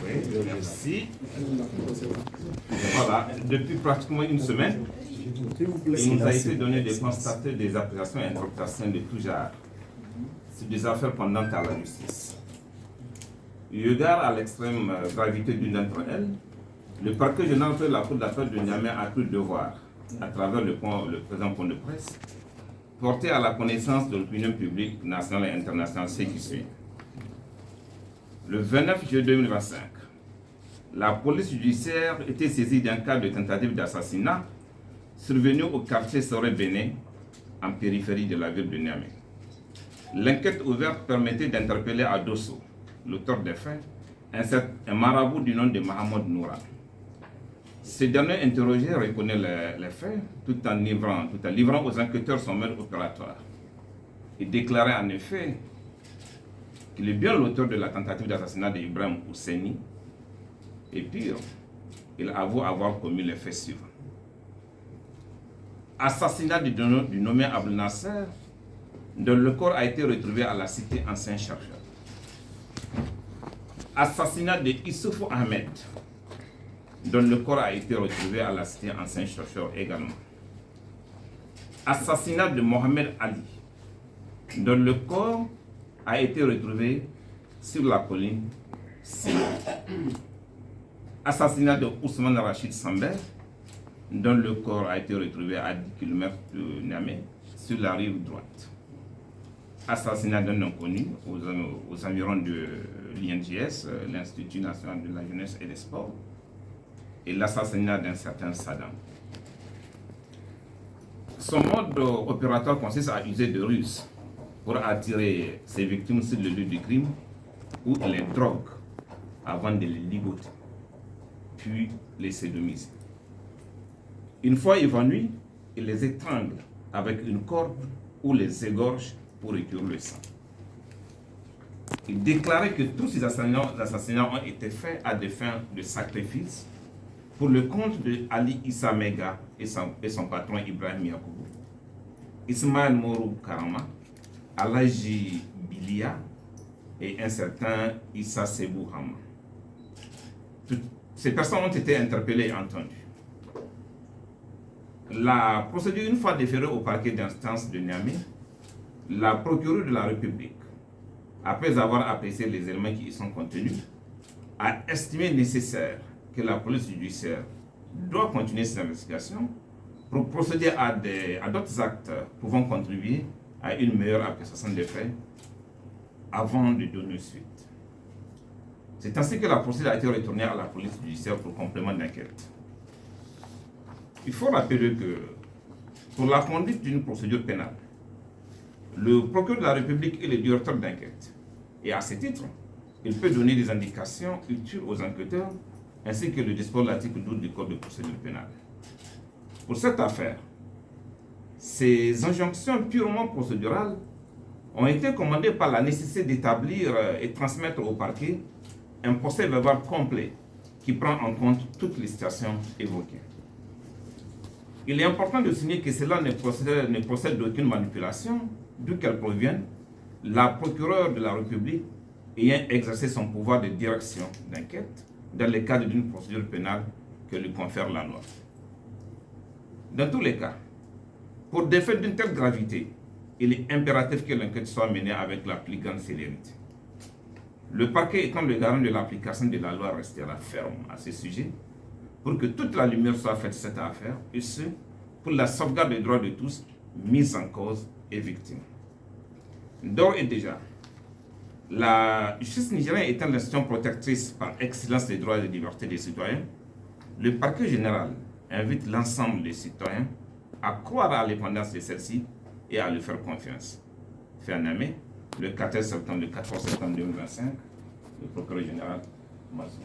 Oui, merci. Voilà, depuis pratiquement une semaine, il nous a été donné de constater des accusations et interprétations de tout genre sur des affaires pendantes à la justice. Eu égard à l'extrême gravité d'une d'entre elles, le parquet général de la Cour d'appel de Niamey a cru devoir, à travers le présent point de presse, porter à la connaissance de l'opinion publique nationale et internationale ce qui suit. Le 29 juillet 2025, la police judiciaire était saisie d'un cas de tentative d'assassinat survenu au quartier Soré-Béné, en périphérie de la ville de Niamey. L'enquête ouverte permettait d'interpeller à Dosso, l'auteur des faits, un marabout du nom de Mahamoud Noura. Ce dernier interrogé reconnaît les faits tout en livrant aux enquêteurs son mode opératoire. Il déclarait en effet qu'il est bien l'auteur de la tentative d'assassinat d'Ibrahim Ousseini, et pire, il avoue avoir commis les faits suivants. Assassinat du nommé Abdel Nasser, dont le corps a été retrouvé à la cité ancien chercheur. Assassinat de Issoufou Ahmed, dont le corps a été retrouvé à la cité ancien chercheur également. Assassinat de Mohamed Ali, dont le corps a été retrouvé sur la colline Sina. Assassinat de Ousmane Rachid Samber, dont le corps a été retrouvé à 10 km de Niamey, sur la rive droite. Assassinat d'un inconnu aux environs de l'INJS, l'Institut national de la jeunesse et des sports, et l'assassinat d'un certain Saddam. Son mode opératoire consiste à user de ruses pour attirer ses victimes sur le lieu du crime, où il les drogue avant de les ligoter, puis les sodomiser. Une fois évanouis, il les étrangle avec une corde ou les égorge pour récurer le sang. Il déclarait que tous ces assassinats ont été faits à des fins de sacrifice pour le compte de Ali Issa Mega et son patron Ibrahim Yacoubou, Ismaël Morou Karama, Alaji Bilia et un certain Issa Sebou Hama. Ces personnes ont été interpellées et entendues. La procédure, une fois déférée au parquet d'instance de Niamey, la procureure de la République, après avoir apprécié les éléments qui y sont contenus, a estimé nécessaire que la police judiciaire doit continuer ses investigations pour procéder à d'autres actes pouvant contribuer à une meilleure appréciation des faits avant de donner suite. C'est ainsi que la procédure a été retournée à la police judiciaire pour complément d'enquête. Il faut rappeler que pour la conduite d'une procédure pénale, le procureur de la République est le directeur d'enquête. Et à ce titre, il peut donner des indications utiles aux enquêteurs ainsi que le dispose l'article 12 du Code de procédure pénale. Pour cette affaire, ces injonctions purement procédurales ont été commandées par la nécessité d'établir et transmettre au parquet un procès verbal complet qui prend en compte toutes les situations évoquées. Il est important de souligner que cela ne procède d'aucune manipulation, d'où qu'elle provienne, la procureure de la République ayant exercé son pouvoir de direction d'enquête dans le cadre d'une procédure pénale que lui confère la loi. Dans tous les cas, pour des faits d'une telle gravité, il est impératif que l'enquête soit menée avec la plus grande célérité. Le parquet étant le garant de l'application de la loi restera ferme à ce sujet pour que toute la lumière soit faite sur cette affaire, et ce, pour la sauvegarde des droits de tous, mis en cause et victimes. D'ores et déjà, la justice nigérienne étant l'institution protectrice par excellence des droits et des libertés des citoyens, le parquet général invite l'ensemble des citoyens à croire à l'indépendance de celle-ci et à lui faire confiance. Fait à Niamey, le 14 septembre 2025, le procureur général Massouma.